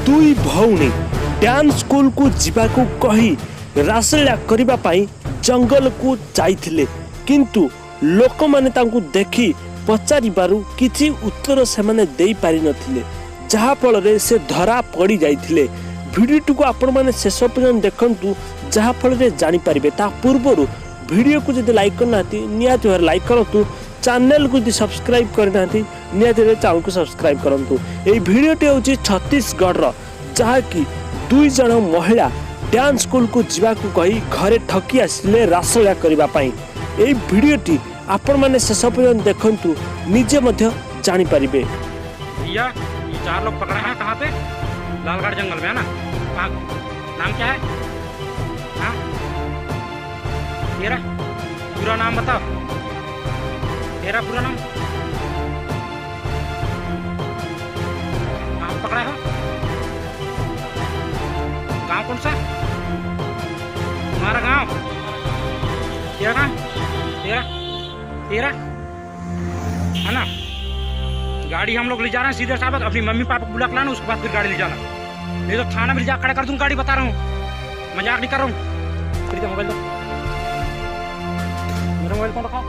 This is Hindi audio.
दुई भौणी डांस स्कूल को जीवाकू कही रासलीला करिबा पाई जंगल को जाइथिले, किंतु लोक माने तांकू देखि पचारिबारु किछि उत्तर से माने देई पारि नथिले, जहा फल रे से धरा पड़ी जाइथिले। वीडियो को आपण माने शेष पर्यंत देखंतु, जहा फल रे जानि पारिबे। ता पूर्वरु वीडियो को जदि लाइक करनाती नियात भाବରେ लाइक करंतु, चैनल को जदि सब्सक्राइब करनाती नियात भाବରେ चैनल को सब्सक्राइब करंतु। एई वीडियोटी होची छत्तीसगढ़ रो, जहा कि दुई जण महिला डांस स्कूल को जीवाकू कही घरे ठकी आसिले रासलीला करिबा पाई। एई वीडियोटी आपण माने शेष पर्यंत देखंतु, निजे मध्य जानि पारिबे। भैया ये 4 लोग पकड़े हैं कहाँ पे? लालगढ़ जंगल में है ना? कहाँ? नाम क्या है? हाँ? तेरा पूरा नाम बताओ। तेरा पूरा नाम? कहाँ पकड़ा है? गाँव कौन सा? तुम्हारा गाँव? तेरा गाँव? तेरा है ना? गाड़ी हम लोग ले जा रहे हैं सीधे साहब, अपनी मम्मी पापा को बुला के लाना, उसके बाद फिर गाड़ी ले जाना, नहीं तो थाना में जा खड़ा कर दूँ गाड़ी, बता रहा हूँ, मजाक नहीं कर रहा हूँ। मोबाइल दो, मेरा मोबाइल कौन रखा?